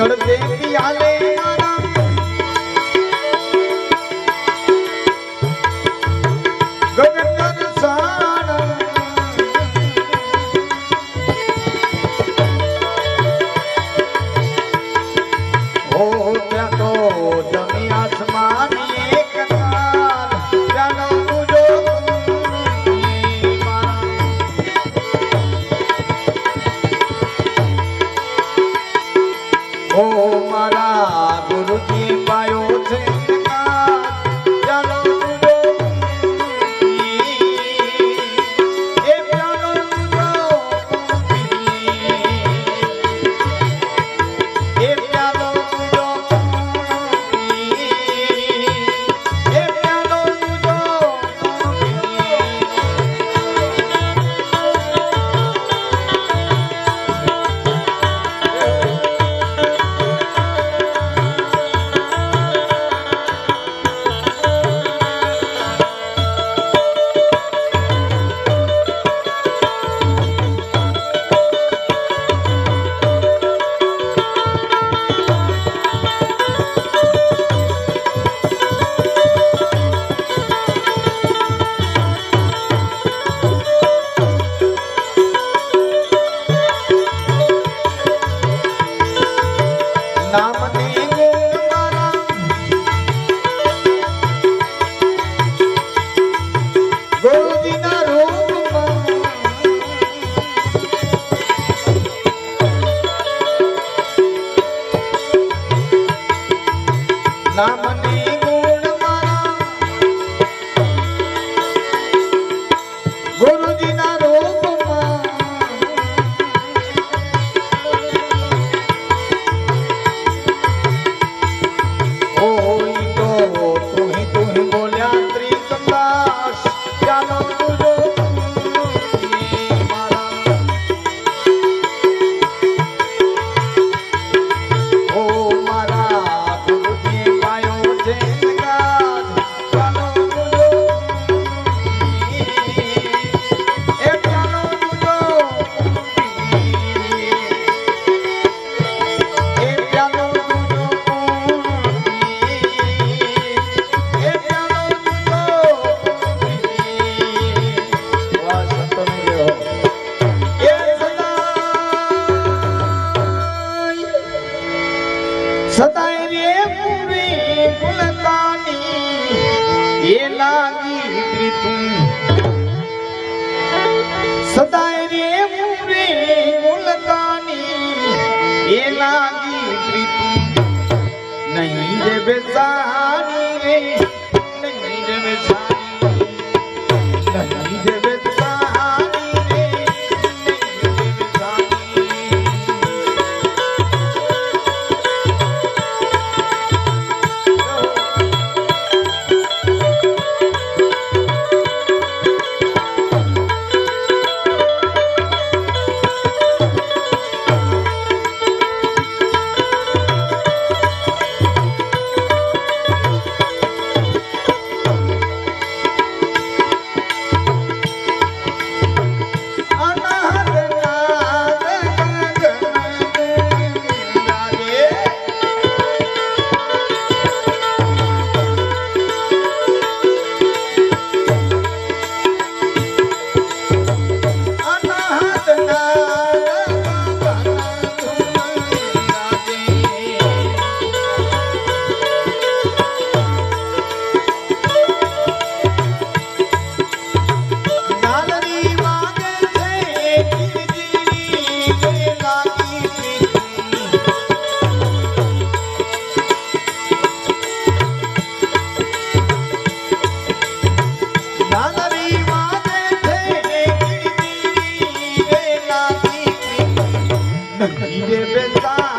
चढ़ते पियाले मारा गगन सारा हो क्या तो जमी आसमान एक तार जानो मुझो ओ मारा गुरुजी पायो छे जानो मुझो ए जानो मुझो ए जानो मुझो ए जानो मुझो नाम ने गुण मारा गुरुजी ना रूप नाम ने गुण मारा गुरुजी ना रूप सदाई रे पूरी मुल्तानी ये लागी प्रीतु सदाई रे पूरी मुल्तानी ये लागी प्रीतु नहीं रे बेजानी रे नहीं रे बेजानी नहीं रे बेजानी रे नहीं रे बेजानी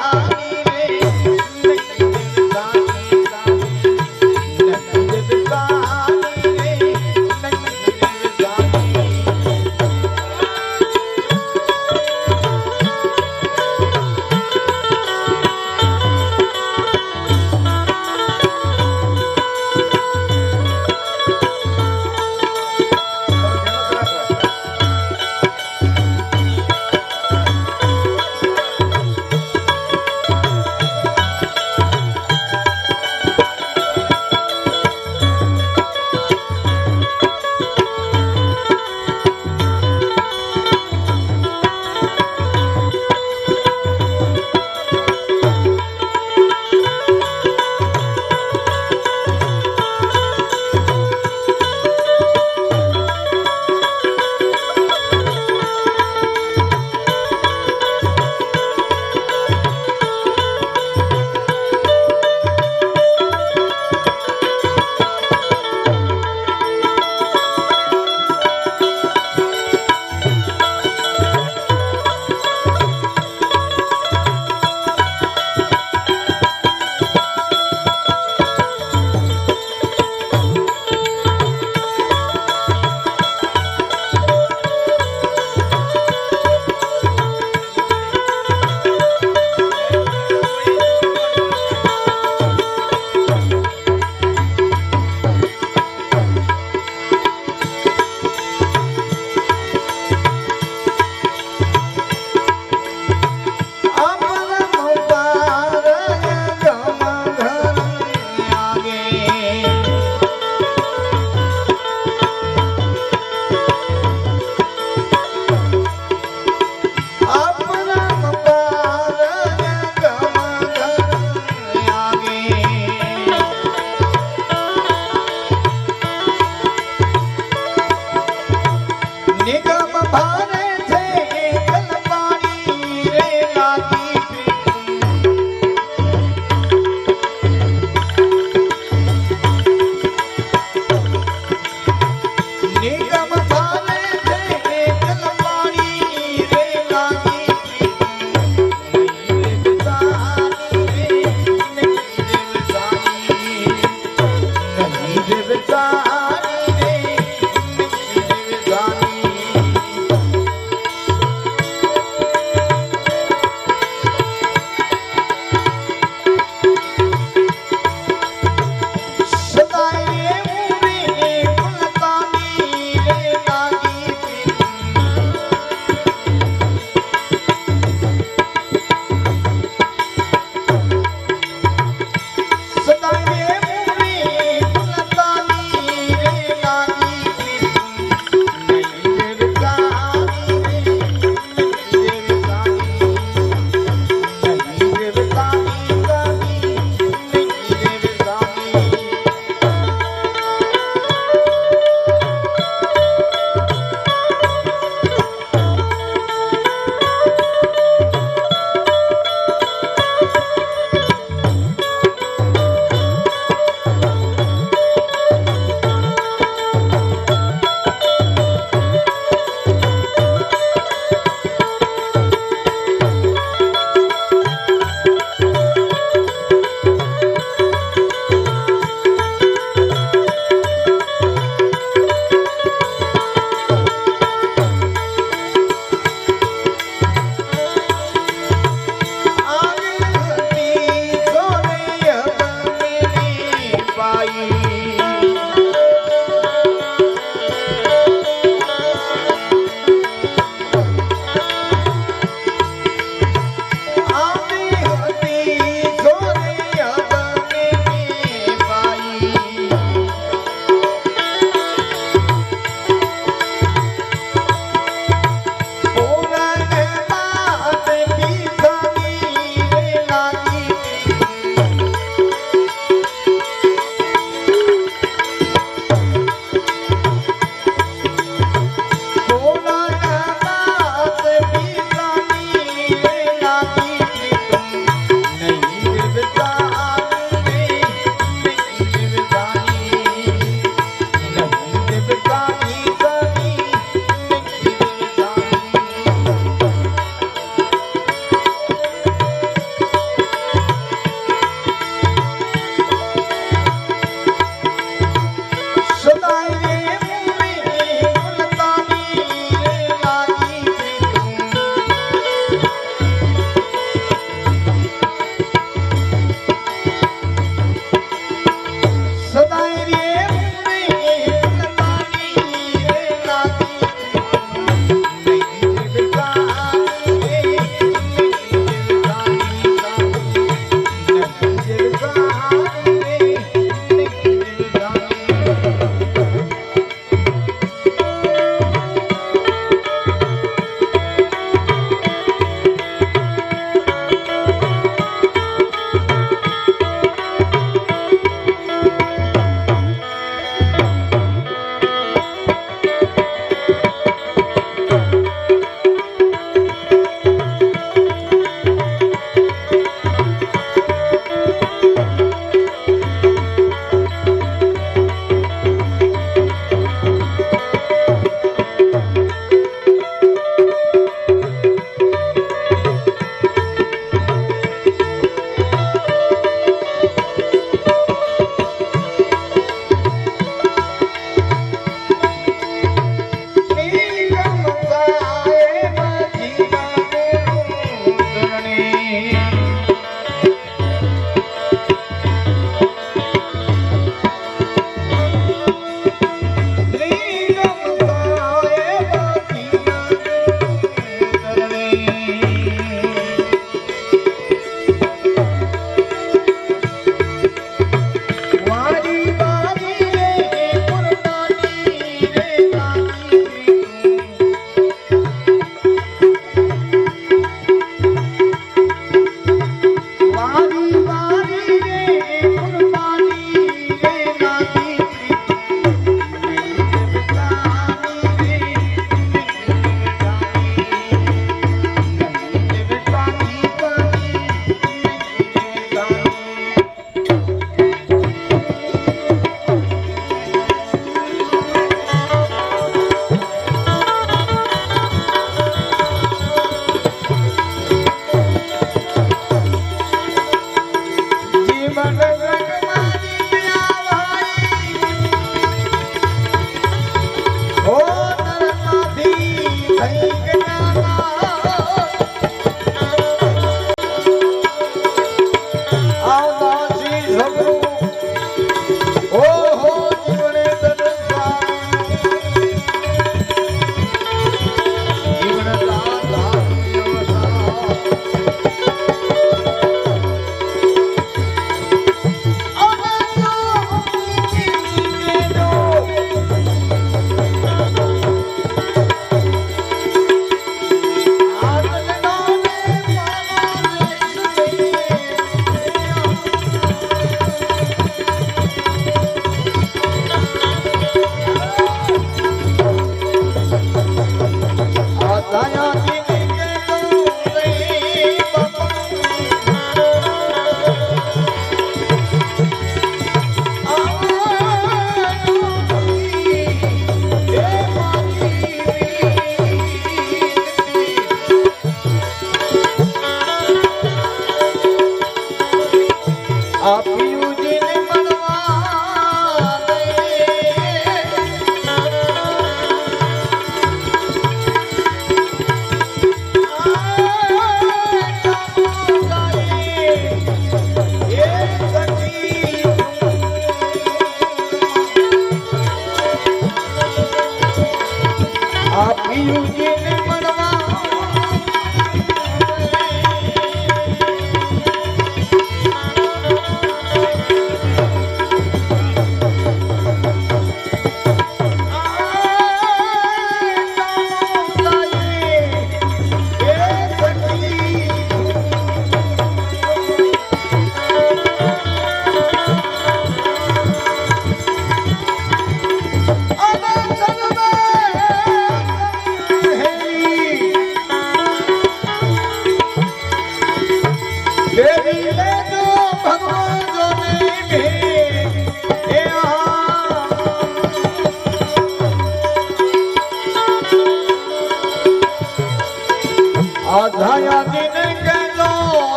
આધાયા દિન કહેજો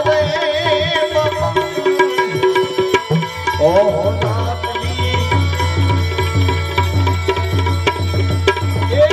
રે બાપા ઓ નાથજી એ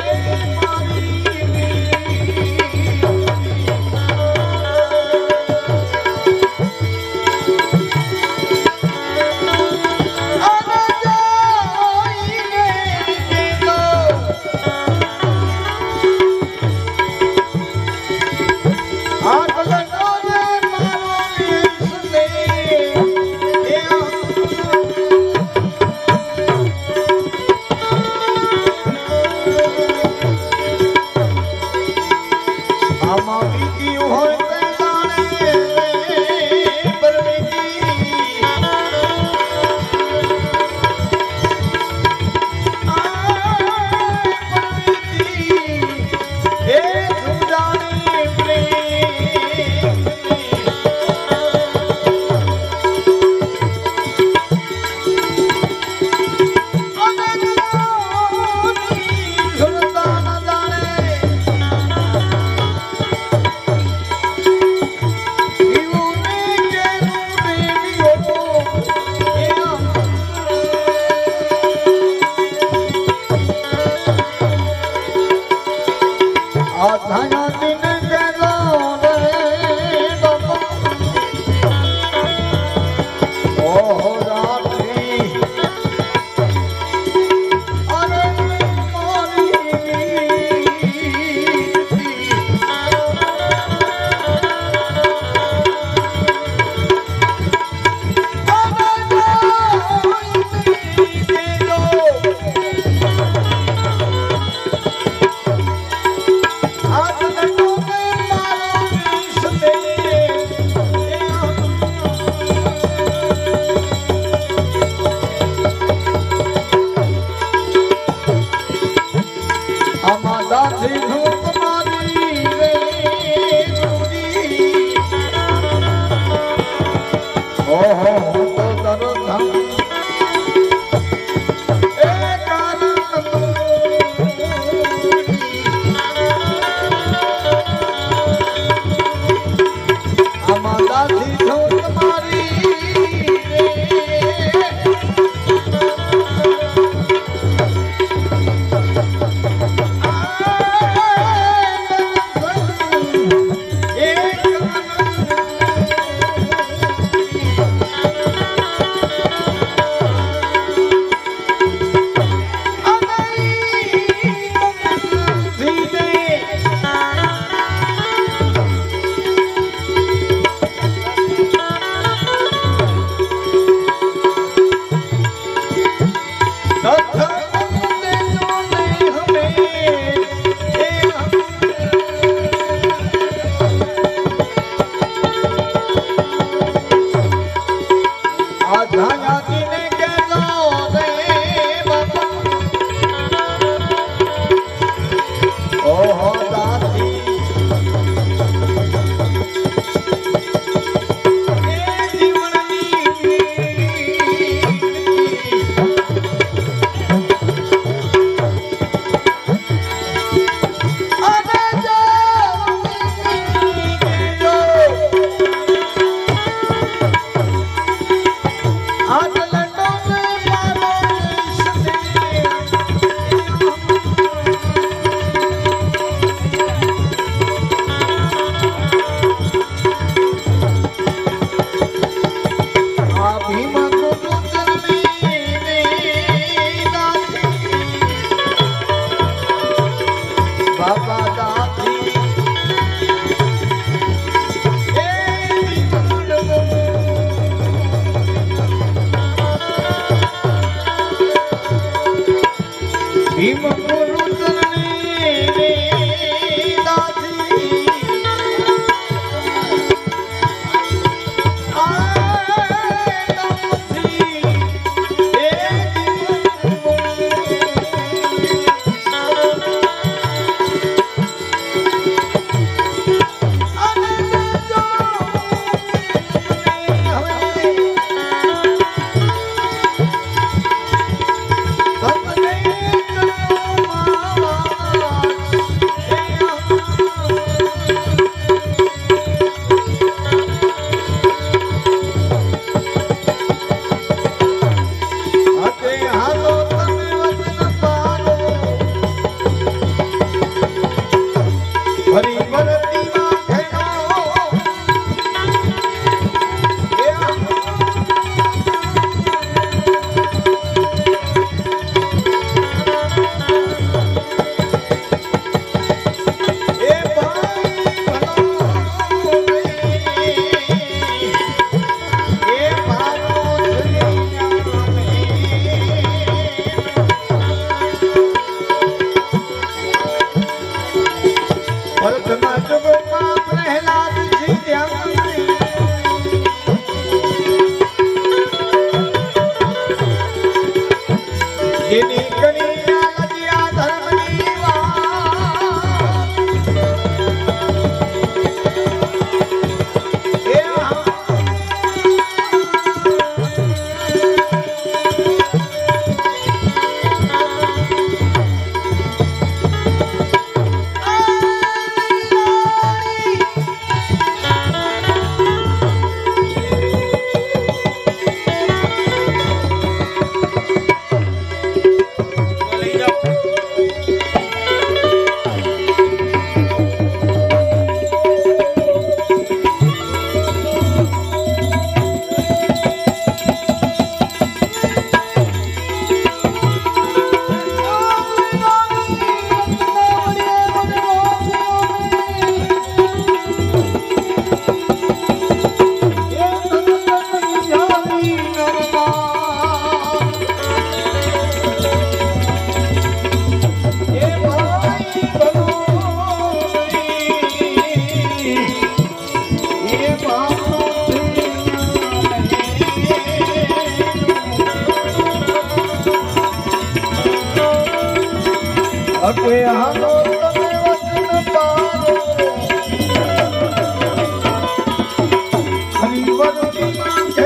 હાલો તમે વચન પારો હરિવરની માંગે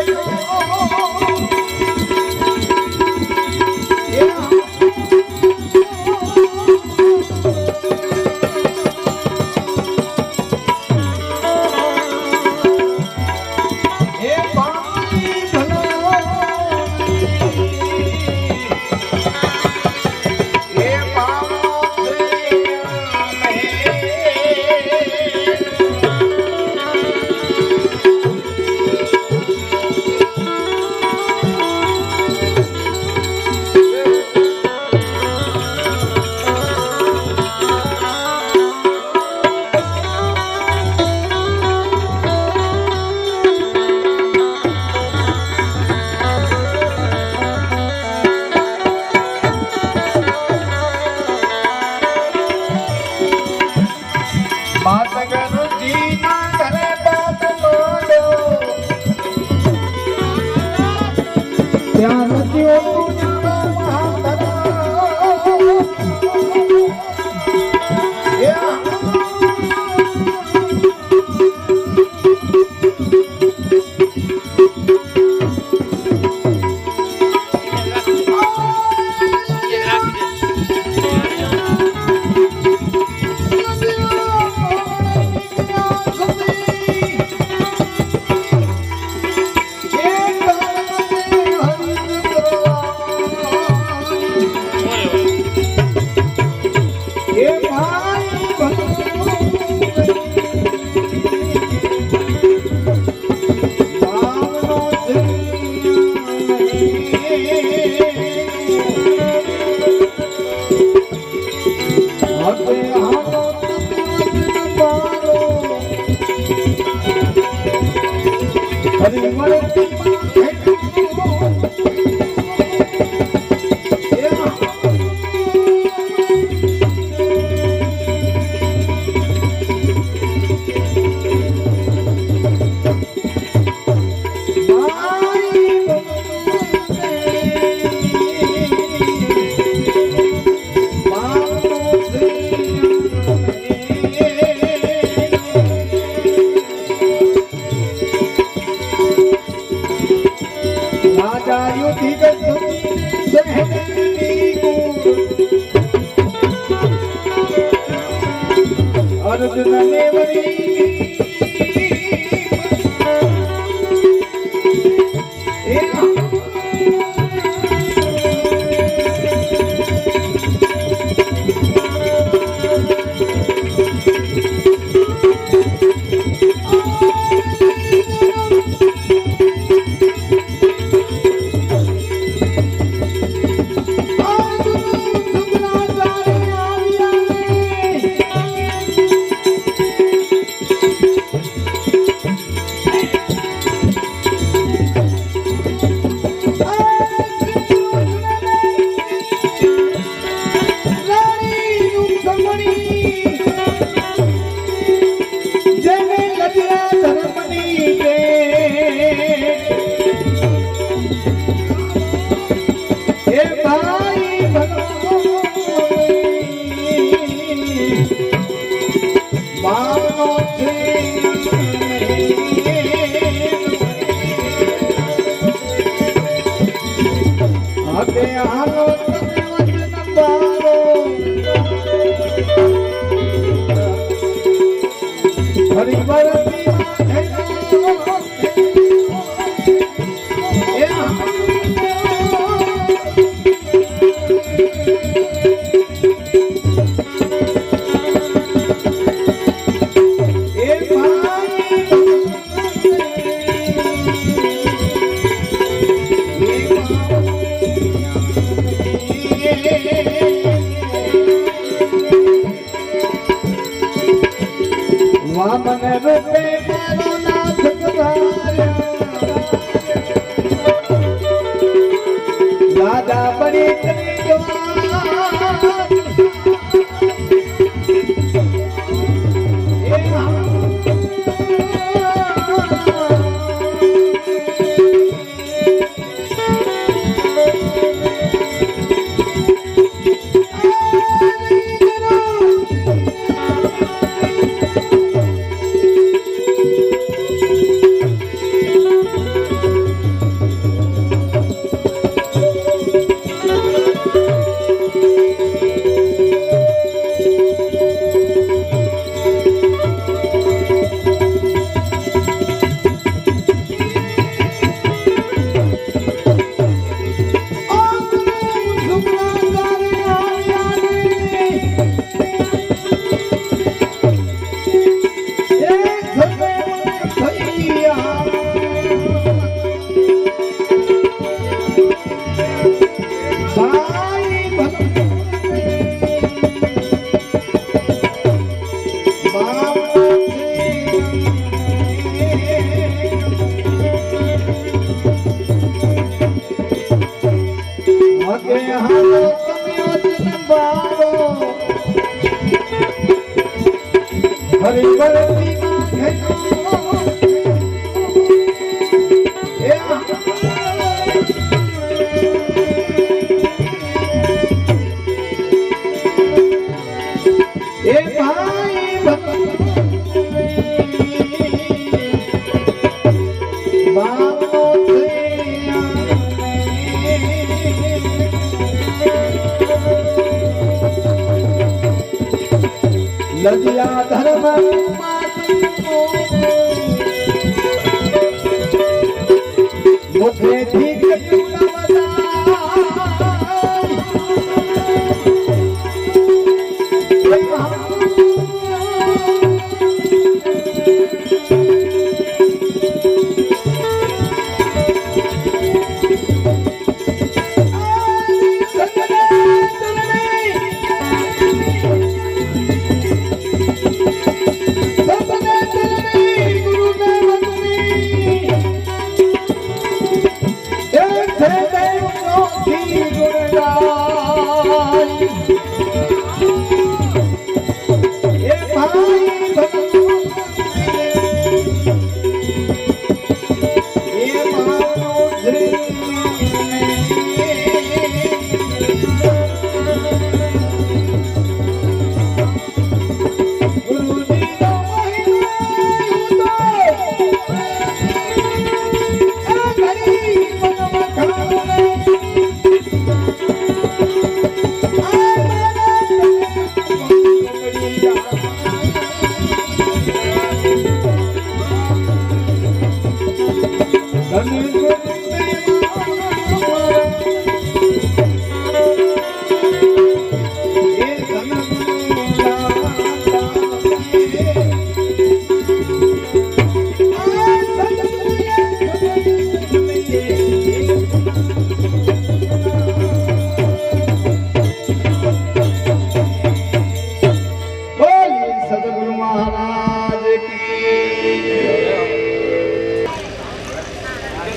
સદગુરુ મહારાજ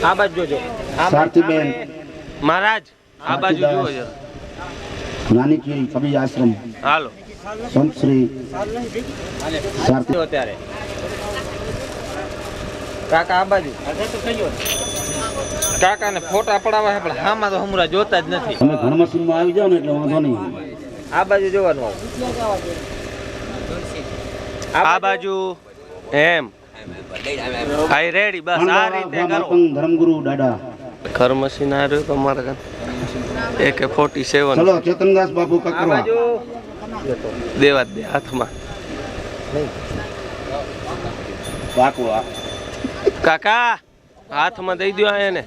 આ બાજુ જોજો સારથીબેન મહારાજ આ બાજુ જુઓ છો નાનીકી કબીર આશ્રમ હાલો સંત શ્રી સારથી અત્યારે કાકા આ બાજુ કાકા ને ફોટા પડાવવા છે પણ આમાં તો હમણાં જોતા જ નથી તમે ઘણ મશીનમાં આવી જાઓ ને એટલે વાંધો નહીં આ બાજુ જોવાનું આ બાજુ એમ આઈ રેડી બસ આ રીતે કરો ધર્મગુરુ દાદા ઘર મશીન આ રહ્યું તમારા કાન AK-47 ચલો ચેતનદાસ બાપુ આ કકરવા બાજુ દેવા દે હાથમાં વાકવા કાકા હાથમાં દઈ દો એને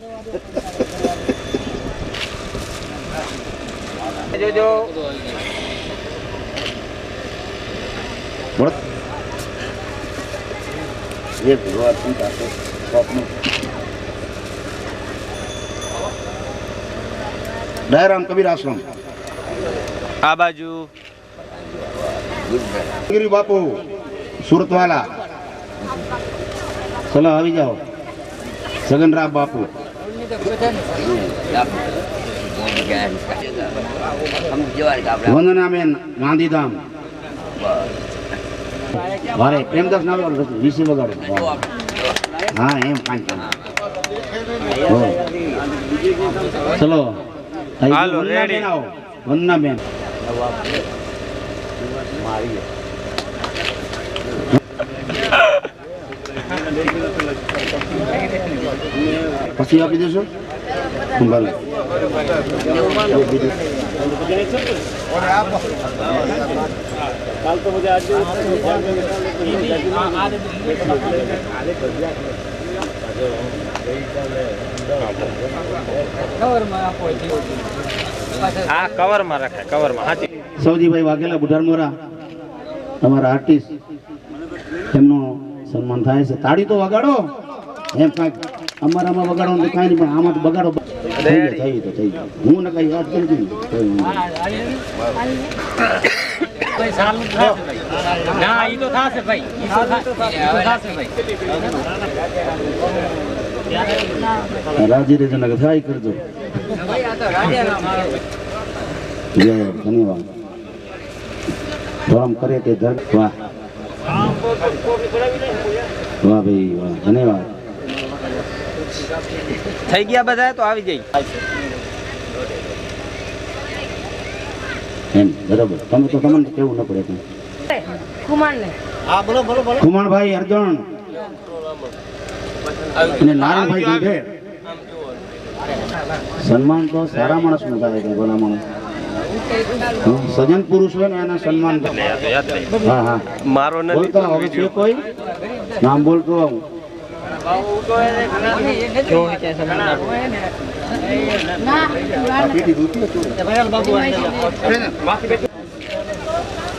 જોજો એ ભગવાન સંતા છે બાપનું દયારામ કબીર આશ્રમ આ બાજુ ગિરી બાપુ સુરતવાલા ચલો આવી જાઓ સગનરામ બાપુ વંદનાબેન ગાંધીધામ વારે પ્રેમદાસ ના વગાડો વીસી વગાડો હા એમ પાંચ ચલો હાલો, રેડી. વંદનાબેન પછી આપી દેશો ભલે આ કવરમાં રખાય કવરમાં હાથી સૌજીભાઈ વાઘેલા બુઢારમોરા તમારા આર્ટિસ્ટ એમનું સન્માન થાય છે તાળી તો વગાડો એમ કાંઈક અમારામાં વગાડો તો કાંઈ નહીં પણ આમાં તો બગાડો થઈ ગયું હું ને કઈ યાદ કરી દીધું રાજી રેજો ને થાય કરજો જય ધન્યવાદ ધર્મ કરે તે ધર્મ વાહ વાહ ભાઈ વાહ ધન્યવાદ થઈ ગયા બધા તો આવી જઈ એમ બરાબર તમે તો તમને કેવું ન પડે કુમારભાઈ અર્જુન અને નારાયણભાઈ ગંધે સન્માન તો સારા માણસ નું થાય છે ભલા માણસ સજન પુરુષ હોય ને એના સન્માન હા હા મારો બોલતો હવે છે કોઈ નામ બોલતો આવું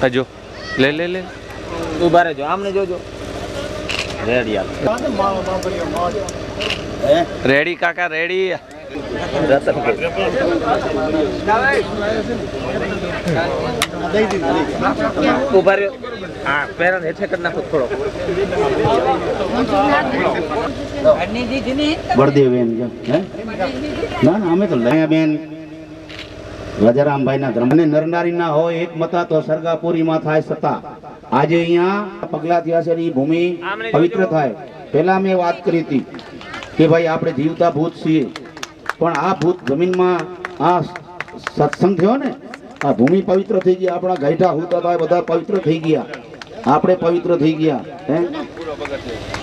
હજો લે લે લે ઉભા રહેજો આમને જોજો રેડી રેડી કાકા રેડી ઉભા રહ્યો હા પેરણ હેઠે કરી નાખો થોડો બળદેવ એમ હે ના ના અમે તો લયા બેન રાજારામભાઈ ના ધર્મ અને નરનારી ના હોય એક મતા તો સરગાપુરી માં થાય સતા આજે અહીંયા પગલા થયા છે એ ભૂમિ પવિત્ર થાય પહેલા મેં વાત કરી હતી કે ભાઈ આપણે જીવતા ભૂત છીએ પણ આ ભૂત જમીનમાં આ સત્સંગ થયો ને આ ભૂમિ પવિત્ર થઈ ગઈ આપણા ગાયઠા હોતા હતા બધા પવિત્ર થઈ ગયા આપણે પવિત્ર થઈ ગયા હે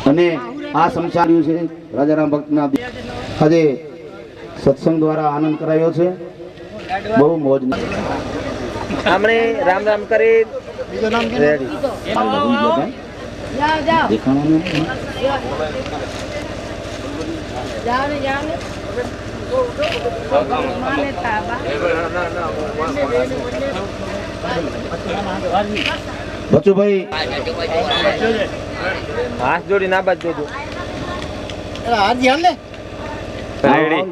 અને આ સંસાર્યું છે રાજારામ ભક્તના આજે સત્સંગ દ્વારા આનંદ કરાયો છે બહુ મોજ આમણે રામ રામ કરી દેખાવાનું બચુભાઈ હાથ જોડીને આ બાજુ જોજો. રેડી.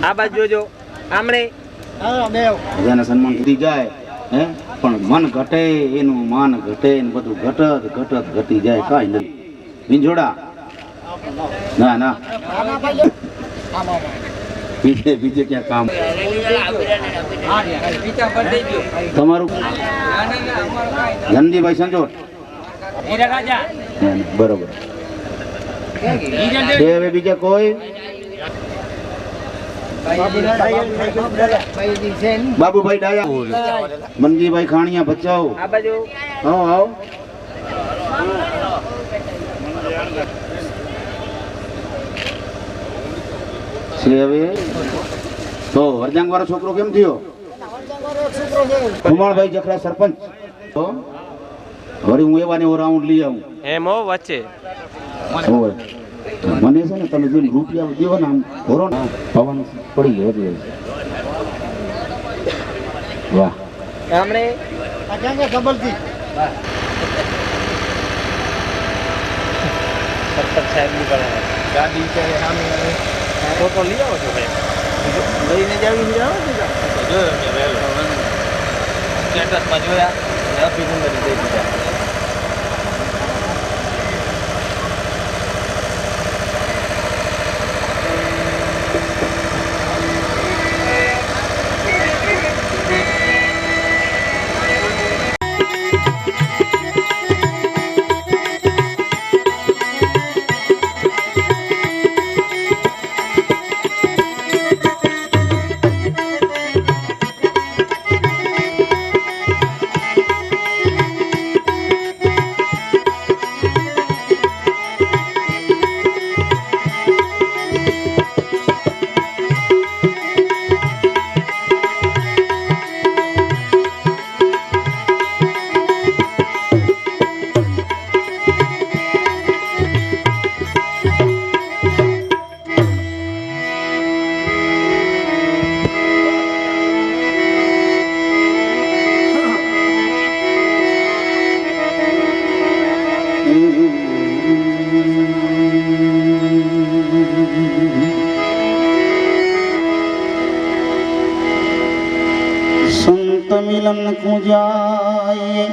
આ બાજુ જોજો. આમણે બધાને સન્માન થઈ જાય હે પણ મન ઘટે એનું માન ઘટે ને બધું ઘટત ઘટી જાય કાંઈ નથી વિંજોડા ના ના બીજે ક્યાં કામ તમારું ધનજીભાઈ સંજોટ બરોબર છે હવે બીજા કોઈ બાબુભાઈ ડાયા મનજીભાઈ ખાણિયા બચાવ આ બાજુ આવો આવો છે હવે તો હરજાંગ વાળો છોકરો કેમ થયો કુમારભાઈ જખરા સરપંચ તો વળી હું એવા ને એવો રાઉન્ડ લઈ આવું એમ હો વચ્ચે. હોય મને છે ને તમે જેમ રૂપિયા દેવો ને આમ ભરો ને પવન પડી ગયો એટલે વાહ આમણે સરપંચ સાહેબ ની પણ ગાડી છે સામે ફોટો લઈ આવો છો ભાઈ લઈને જાવી જાવ જોયો મેં વહેલો સ્ટેટસમાં જોયા અભિનંદન દઈ દીધા. સંત મિલન પૂજાય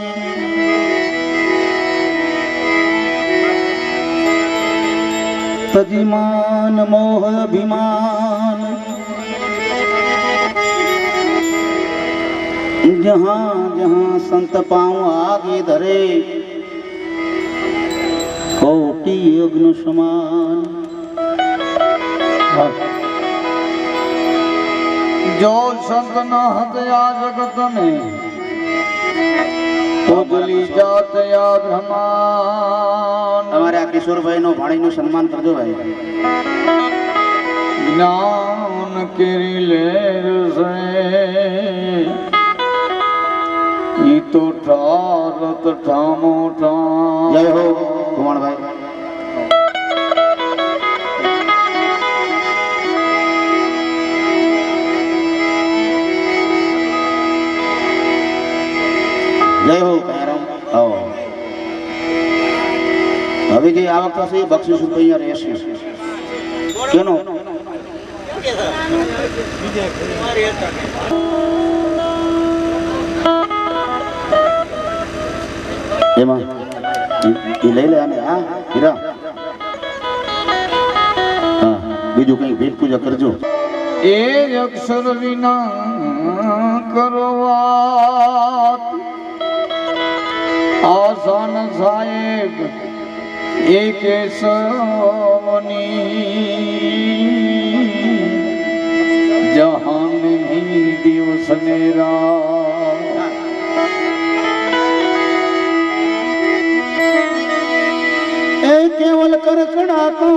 તજીમાન મોહ અભિમાન जहाँ जहाँ संत पाँव आगे धरे कोटि अग्नि समान जो संत न हत्या जगत में तो जली जात याद हमान हमारे आ किशोर भाई नो भाणी नो सम्मान कर दो भाई ज्ञान केरी लेर से ई तो ठारत ठामो ठाम जय हो कुमार भाई जय हो कायराम आओ હવે જે આ વખતે છે બક્ષિસ રૂપિયા રહેશે કેનો એમાં એ લઈ લે અને હા હીરા હા બીજું કઈ ભેટ પૂજા કરજો એ અક્ષર વિના કરો વાત આસાન સાહેબ એક સવની જહાન નહીં દિવસ ને રાત એ કેવલ કરકડા કો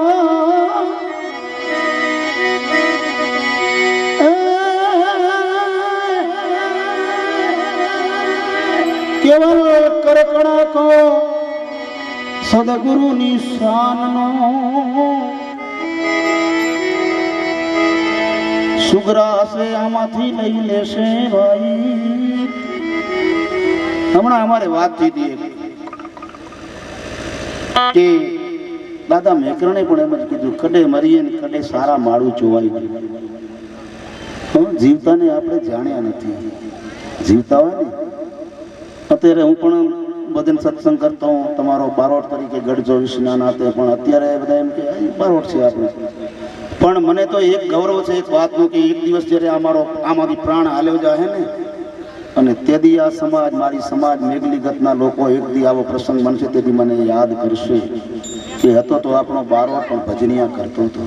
केवल करकड़ा को सदगुरु निशान नो સુગ્રાસે આમાંથી લઈ લેશે ભાઈ. હમણાં અમારે વાત થઈ હતી કે દાદા મેકરણે પણ એમ જ કીધું, કડે મરીએ ને કડે સારા માળું જોવાય. જીવતાને આપણે જાણ્યા નથી. જીવતા હોય ને, અત્યારે હું પણ બધાને સત્સંગ કરતો હું, તમારો બારોટ તરીકે ગઢજો વિશના નાતે, પણ અત્યારે બધા એમ કે બારોટ છે આપણે. પણ મને તો એક ગૌરવ છે એક વાતનું કે એક દિવસ જ્યારે અમારો આમાંથી પ્રાણ હાલ્યો જાય ને, અને તેથી આ સમાજ, મારી સમાજ મેઘલીગતના લોકો એક દી આવો પ્રસંગ બનશે, તેથી મને યાદ કરશે કે હતો તો આપણો બારોટ પણ ભજનિયા કરતો હતો.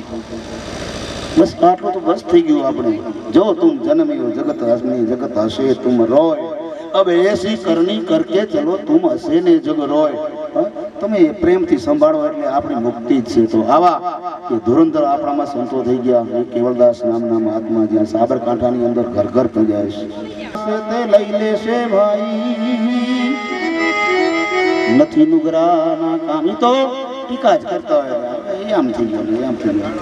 બસ આટલું તો બસ થઈ ગયું આપણે. જો તુમ જન્મ્યો જગત હસની જગત હશે તુમ રોય, अब ऐसी करनी करके चलो तुम हसे ने जग रोय. તમે એ પ્રેમથી સંભાળો એટલે આપણી મુક્તિ જ છે. તો આવા કે ધુરંધર આપણામાં સંતો થઈ ગયા. કેવલદાસ નામના મહાત્મા જ્યાં સાબરકાંઠાની અંદર ઘર ઘર પંજાય છે, તે લઈ લેશે ભાઈ. નથી નુગરાના કામ, ઈ તો ટીકા જ કરતા હોય. એ આમ થઈ ગયું, આમ થઈ ગયું,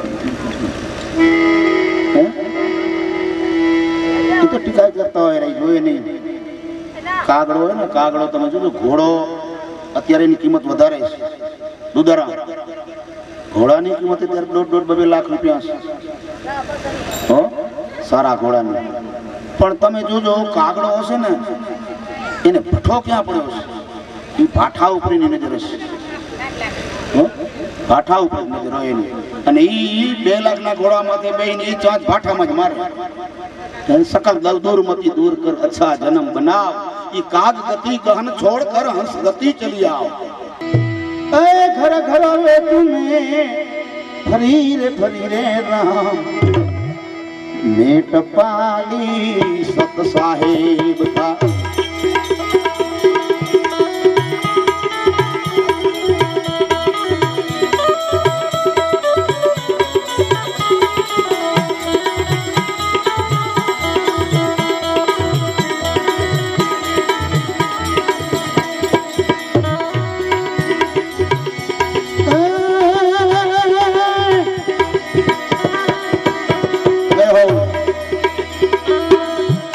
એ તો ટીકા જ કરતા હોય. જોઈએ નહીં. કાગડો હોય ને, કાગડો તમે જોજો, ઘોડો અત્યારે એની કિંમત વધારે છે. દુધારા ઘોડાની કિંમત અત્યારે 1.5-2 લાખ રૂપિયા છે, સારા ઘોડાની. પણ તમે જોજો કાગડો હશે ને, એને ભઠ્ઠો ક્યાં પડ્યો છે? એ ભાઠા ઉપર એની નજર હશે. ભાઠા ઉપર નજર હોય એની, અને એ 2 લાખના ઘોડામાંથી બેહીને એ ચાંચ ભાઠામાં જ મારે. सकल दल दूर मती दूर कर अच्छा जन्म बनाओ, ये काग गति गहन छोड़ कर हंस गति चली आओ. ए घर घर वे तुम्हें फरी रे राम, मेट पाली सत साहेब का.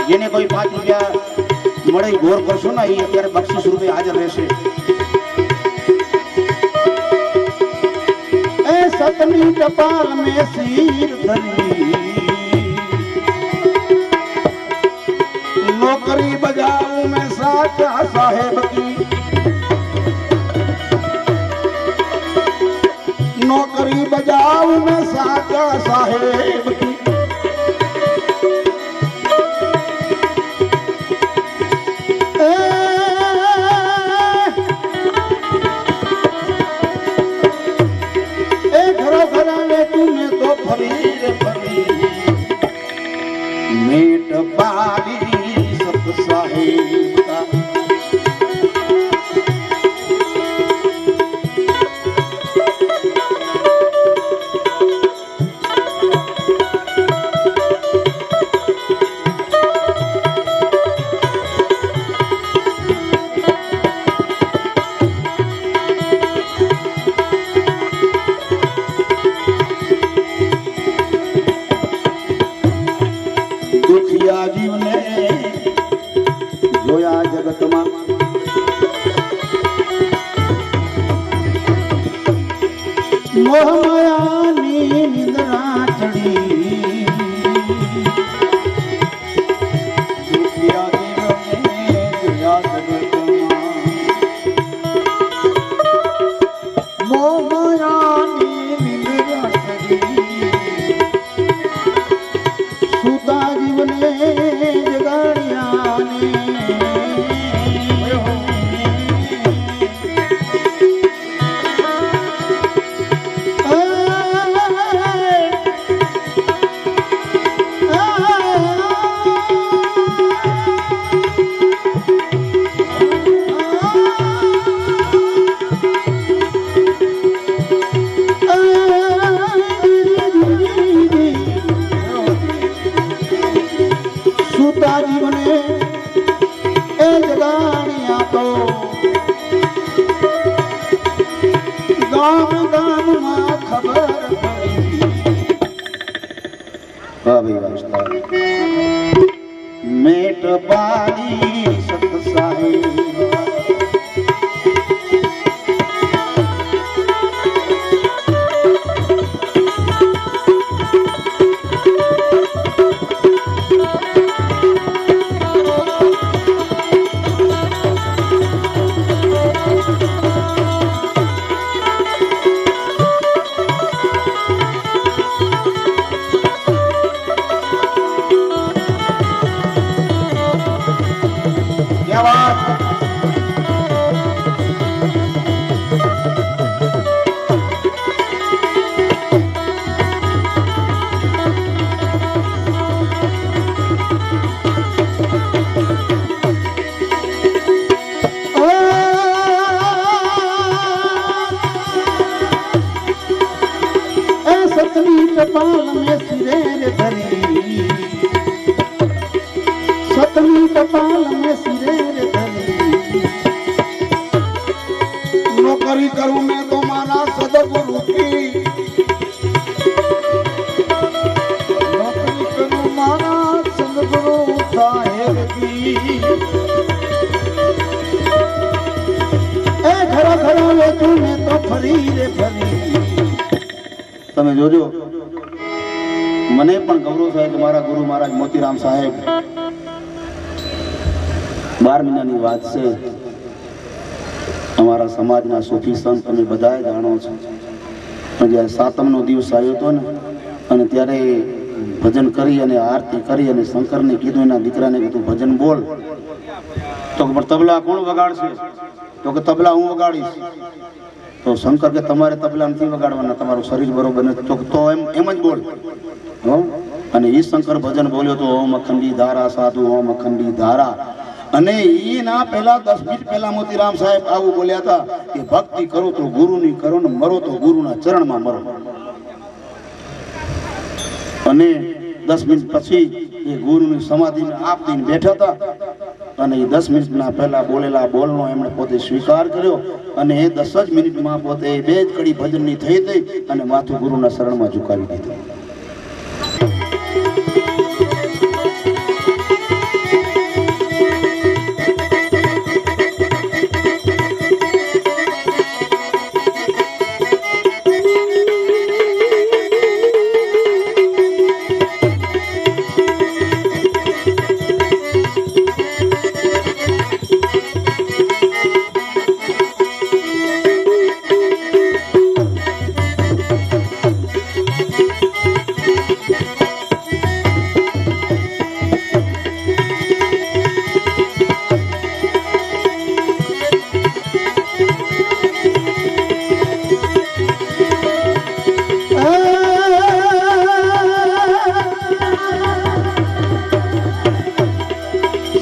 જેને કોઈ 5 રૂપિયા મળે ગોર કરશો ને, એ અત્યારે 25 રૂપિયા હાજર રહેશે. એ સતની ટપાલ મેં સિર ધરી, નોકરી બજાવું મેં સાચા સાહેબ કી, નોકરી બજાવું મેં સાચા સાહેબ કી. मेट पाली सत साहेब का. દુખિયા જીવને જોયા જગતમાં, મોહમાયાની નિંદ્રા ચડી. દુખિયા જીવને જોયા જગતમાં, મોહમાયાની નિંદ્રા ચડી. સુતા જીવને જગાડ્યાને, સુતા જીવને એ જગાડ્યા તો ગામ ગામમાં ખબર પડી. વાહ ભાઈ વાહ ઉસ્તાદ મેટ પાલી સત સાહેબ कपाल में सिरेर धरी सतमी कपाल में सिरेर धरी नौकरी करूं मैं तो माना सदगुरु की नौकरी करूं माना सदगुरु साहेब की ए घरा घरा ले तूने तो फरी रे फरी તમે જોજો મને પણ ગૌરવ થાય કે મારા ગુરુ મહારાજ મોતીરામ સાહેબ 12 મહિનાની વાત છે અમારા સમાજના સૂફી સંત તમે બધાએ જાણો છો પણ જ્યારે સાતમનો દિવસ આવ્યો હતો ને અને ત્યારે ભજન કરી અને આરતી કરી અને શંકરને કીધું એના દીકરાને કે તું ભજન બોલ તો કે પણ તબલા કોણ વગાડશે તો કે તબલા હું વગાડીશ તો શંકર કે તમારે તબલા નથી વગાડવાના તમારું શરીર બરોબર નથી તો એમ જ બોલ અને એ શંકર ભજન બોલ્યો તો ઓમ અખંડી ધારા સાધુ ઓમ અખંડી ધારા અને એના પહેલા 10 મિનિટ પહેલા મોતીરામ સાહેબ આવું બોલ્યા હતા કે ભક્તિ કરો તો ગુરુની કરો ને મરો તો ગુરુના ચરણમાં મરો અને 10 મિનિટ પછી એ ગુરુની સમાધિને આપ દઈને બેઠા હતા અને એ 10 મિનિટના પહેલા બોલેલા બોલનો એમણે પોતે સ્વીકાર કર્યો અને એ 10 જ મિનિટમાં પોતે બે જ કડી ભજનની થઈ હતી અને માથું ગુરુના શરણમાં ઝુકાવી દીધું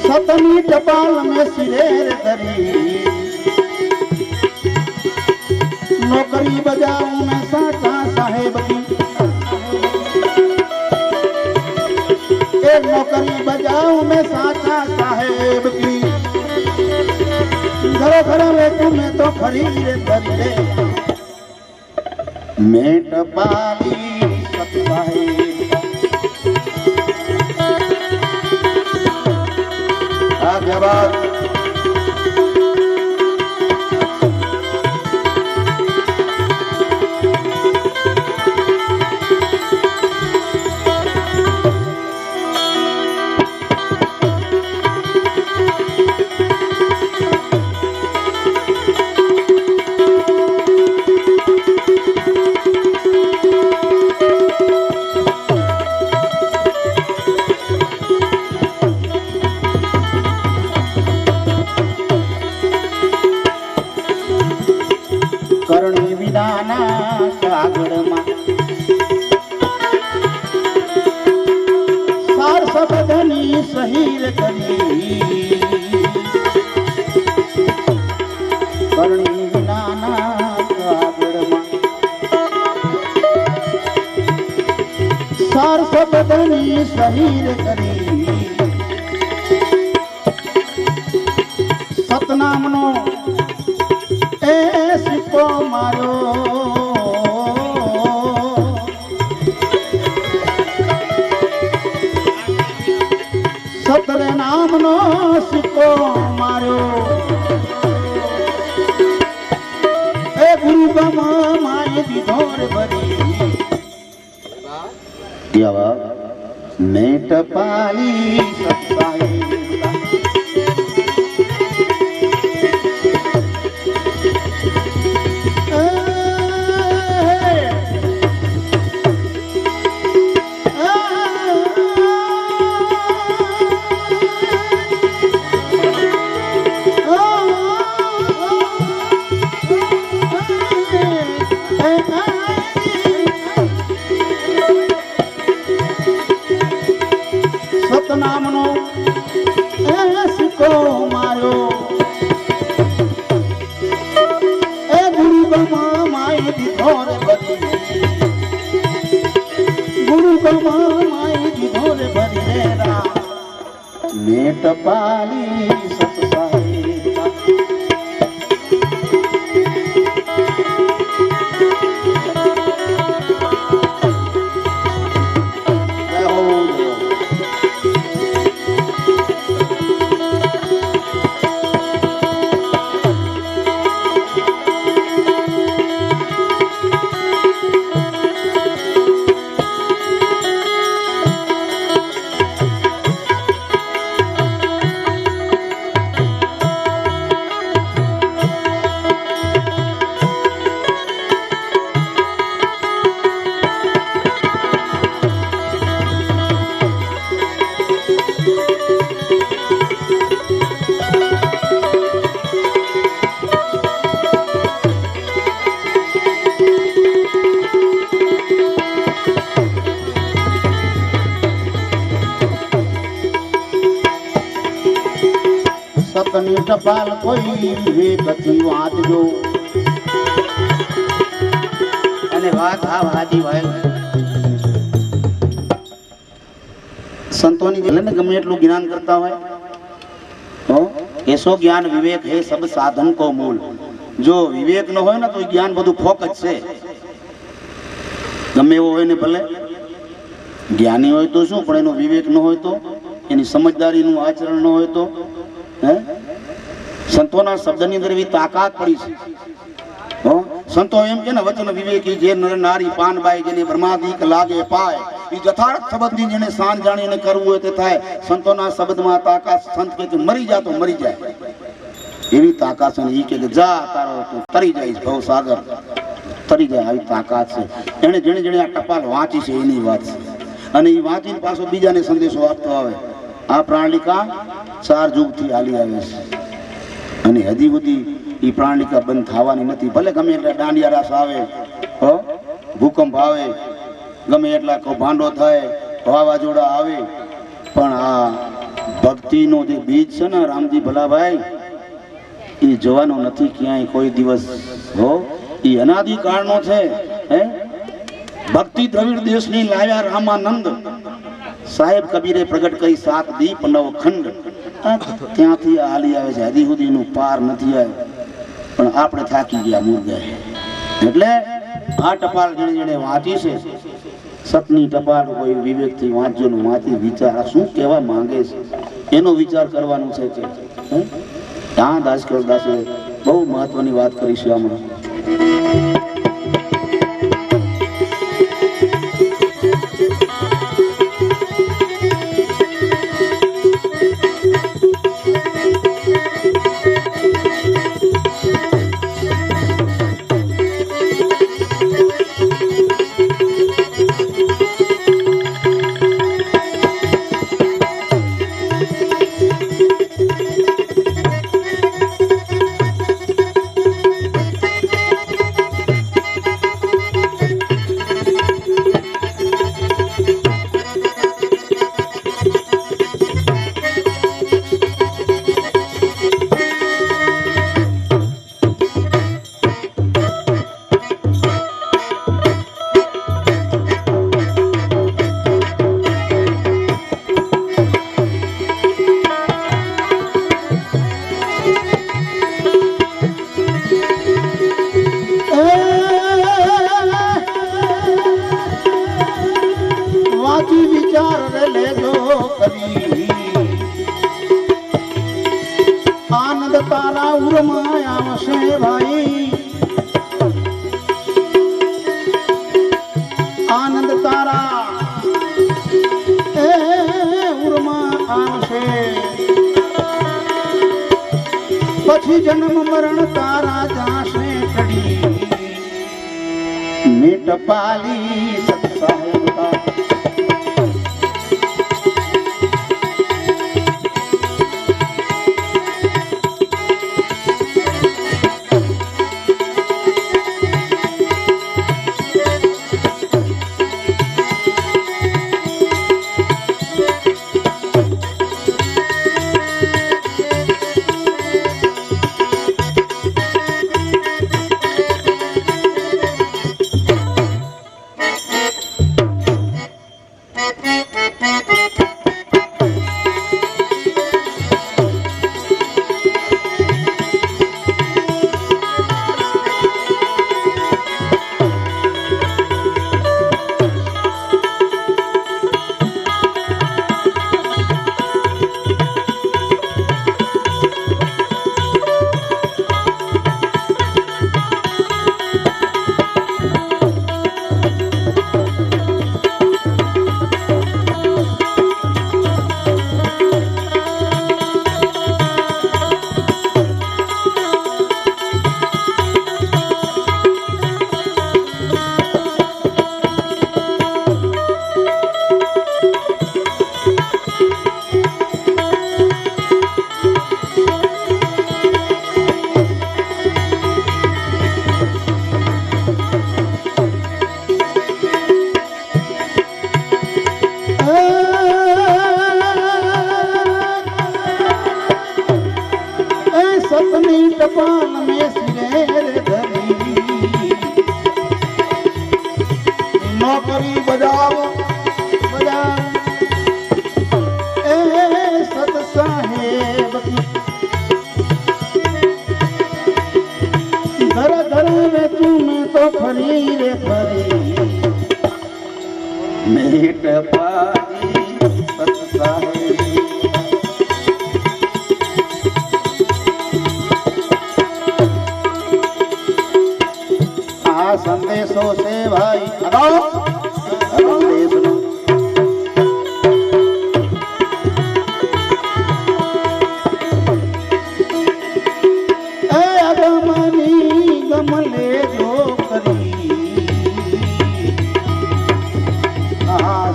सतमी कपाल में सिरेर धरी नौकरी बजाऊं मैं साचा साहेब की नौकरी बजाऊं मैं साचा साहेब की घरों घरों में तुम्हें तो फरी रे बंदे मेट पाली सत साहेब धन्यवाद કરણી વિનાના કાગળમાં સાર શબ્દની સહીર કરી કરણી વિનાના કાગળમાં સાર શબ્દની સહીર કરી સતનામનો सिपो मारो દીધો રે ભરી યવા મેં ટપાલી સત્સાઈ સતનામનો સિક્કો માર્યો એ ગુરુકુળમાં માય દીધો રે ભરી ગુરુકુળમાં માય દીધો રે ભરી રે રા મેં ટપાલી સત્સાઈ સતની ટપાલ કોઈ વિવેકથી વાંચજો અને વાત આ વાજી ભાઈ સંતોની જેને ગમે એટલું જ્ઞાન કરતા હોય તો એસો જ્ઞાન વિવેક હે સબ સાધન કો મૂળ જો વિવેક ન હોય ને તો જ્ઞાન બધું ફોક જ છે ગમે એવો હોય ને ભલે જ્ઞાની હોય તો શું પણ એનો વિવેક ન હોય તો એની સમજદારીનું આચરણ ન હોય તો સંતોના શબ્દની અંદર એવી તાકાત પડી છે સંતો એમ કે ને વચન વિવેકી જે નર નારી પાનબાઈ જેને બ્રહ્માદિક લાગે પાય એ યથાર્થ શબ્દની જેને શાન જાણીને કરવું હોય તે થાય સંતોના શબ્દમાં તાકાત સંત કે મરી જા તો મરી જાય એવી તાકાત છે એ કે જા તારો તું તરી જઈશ ભવ સાગર તરી જાય આવી તાકાત છે એને જેને જેને આ ટપાલ વાંચી છે એની વાત છે અને એ વાંચીને પાછો બીજાને સંદેશો આપતો આવે આ પ્રણાલિકા 4 યુગથી હાલી આવે છે અને હજી સુધી એ પ્રણાલિકા બંધ થવાની નથી ભલે ગમે એટલા દાંડિયા રાસ આવે ભૂકંપ આવે ગમે એટલા કૌભાંડો થાય વાવાઝોડા આવે પણ આ ભક્તિનો જે બીજ છે ને રામજી ભલાભાઈ એ જવાનો નથી ક્યાંય કોઈ દિવસ એ અનાદિકાળનો છે ભક્તિ દ્રવિડ દેશની લાવ્યા રામાનંદ સાહેબ કબીરે પ્રગટ કરી 7 દીપ 9 ખંડ ત્યાંથી હાલી આવે છે હજી સુધીનું પાર નથી આવ્યું પણ આપણે થાકી ગયા મુર્ગા એટલે આ ટપાલ જેને જેને વાંચી છે સતની ટપાલ કોઈ વિવેકથી વાંચજો ને વાંચી વિચાર શું કહેવા માંગે છે એનો વિચાર કરવાનો છે કે ત્યાં દાસકરદાસે બહુ મહત્વની વાત કરી છે આમાં આનંદ તારા ઉરમાં આવશે ભાઈ પછી જન્મ મરણ તારા જાશે ટડી મીટ પાલી સત્સાહેબ કા સતની ટપાલ મેં સિરે ધરી નોકરી બજાવ બજાવ એ સત સાહેબ ઘર ઘર વેચું મેં તો ફરી રે ફરી મેટ પારી સત સાહેબ संदेशों से भाई संदेश अगमनी गमले जो करी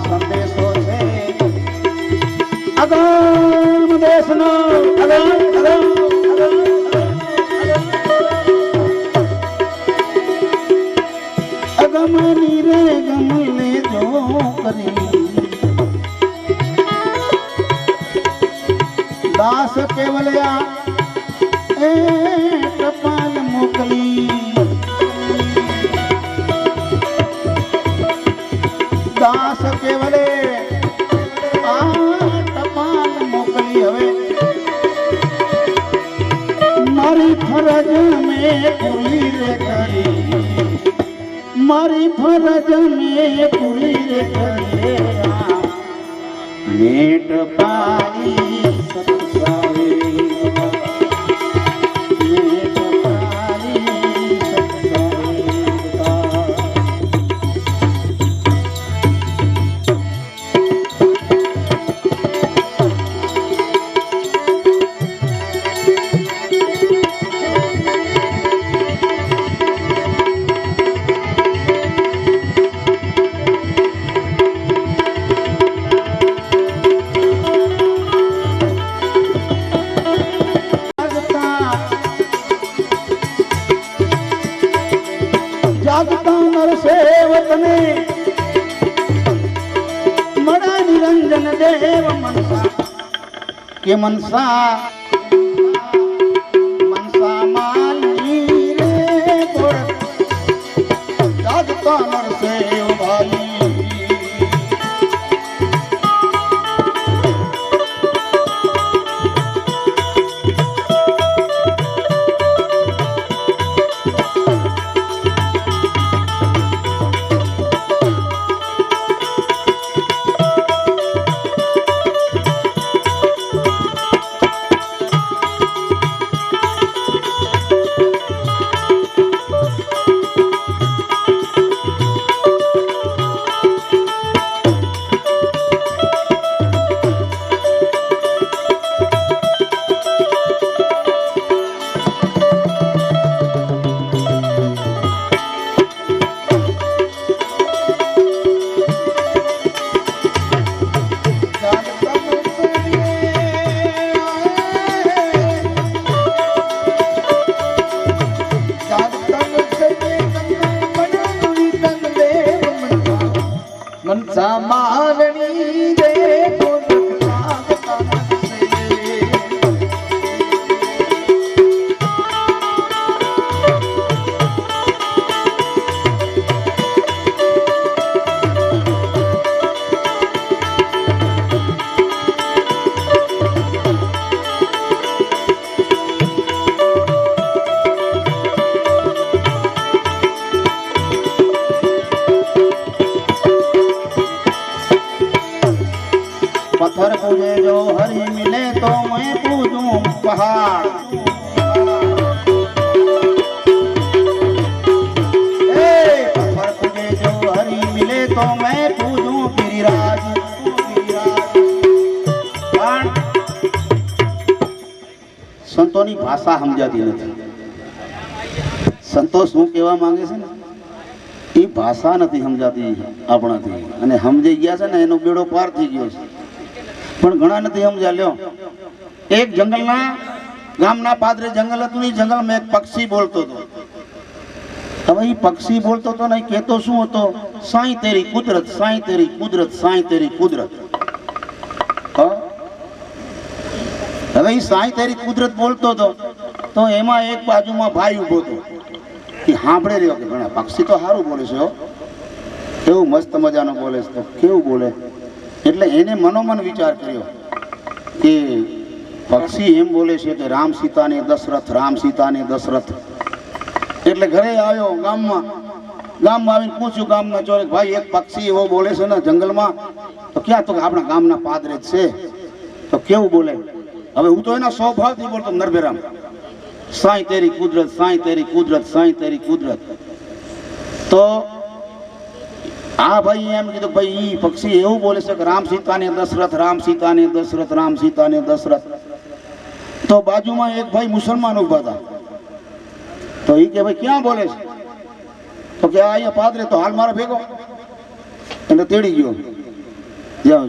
संदेशों से अगम देश नो गमनी रे गमले जो करी दास केवलया ए टपाल मोकली दास केवले आ टपाल मोकली हवे मारी फरज में पूरी रे करी मारी फरज में पूरी रे करे मेट पारी सत्सावे मेट पारी सत्सावे जागता नर सेवक ने मड़ा निरंजन देव मनसा के मनसा मनसा माली रे गोड़ जागता नर सेव भाली समारणी देखो लगता से। पत्थर पूजे जो हरि मिले तो मैं पूजूं पहाड़। पत्थर पूजे जो हरि मिले तो मैं पूजूं गिरिराज। પણ સંતોની ભાષા સમજાતી નથી. સંતો શું કહેવા માંગે છે ને એ ભાષા નથી સમજાતી આપણાથી, અને સમજી ગયા છે ને એનો બેડો પાર થઈ ગયો છે. પણ ઘણા નથી સમજ્યા. લ્યો, એક જંગલના ગામના પાદરે જંગલ હતું. એ જંગલમાં એક પક્ષી બોલતો હતો. હવે એ પક્ષી બોલતો હતો ને એ કહેતો શું હતો? સાઈ તેરી કુદરત, સાઈ તેરી કુદરત, સાઈ તેરી કુદરત. હવે એ સાઈ તેરી કુદરત બોલતો હતો તો એમાં એક બાજુમાં ભાઈ ઉભો હતો. કે સાંભળે રહ્યો કે ઘણા પક્ષી તો સારું બોલે છે, હો કેવું મસ્ત મજાનો બોલે છે, તો કેવું બોલે. એટલે એને મનોમન વિચાર કર્યો કે પક્ષી એમ બોલે છે કે રામ સીતાને દશરથ, રામ સીતાને દશરથ. એટલે ઘરે આવ્યો ગામમાં આવીને પૂછ્યું ગામના ચોરે, ભાઈ એક પક્ષી એવો બોલે છે ને જંગલમાં, તો ક્યાં? તો આપણા ગામના પાદરે જ છે. તો કેવું બોલે? હવે હું તો એના સ્વભાવથી બોલતો નરભેરામ, સાઈ તેરી કુદરત, સાઈ તેરી કુદરત, સાઈ તેરી કુદરત. તો આ ભાઈ એમ કીધું, ભાઈ ઈ પક્ષી એવું બોલે છે કે રામ સીતાને દશરથ, રામ સીતાને દશરથ, રામ સીતાને દશરથ. તો બાજુમાં એક ભાઈ મુસલમાન ઉભા હતા. તો ઈ કે ભાઈ ક્યાં બોલે છે? તો કે અહીંયા પાદરે. તો હાલ મારા ભેગો. એટલે તેડી ગયો.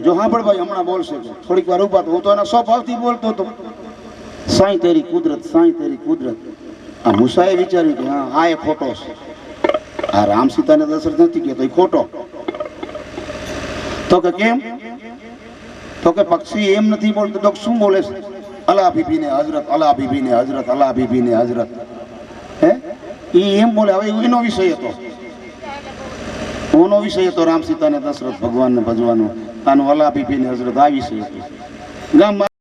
જો સાંભળ ભાઈ, હમણાં બોલશે. થોડીક વાર ઉભા. તો હું તો એના સ્વભાવથી બોલતો હતો, સાઈ તેરી કુદરત, સાઈ તેરી કુદરત. આ મુસાએ વિચાર્યું કે હા આ એ ખોટો છે, આ રામ સીતાને દશરથ નથી કહેતો, એ ખોટો. તો કે કેમ? તો કે પક્ષી એમ નથી બોલતો. તો શું બોલે છે? અલા બીબી ને હજરત, અલા બીબી ને હજરત, અલા બીબી ને હજરત. હે એ એમ બોલે. હવે એનો વિષય હતો, ઓનો વિષય હતો રામ સીતાને દશરથ ભગવાનને ભજવાનો. આનો અલા બીબી ને હજરત આ વિષય હતો. ગામમાં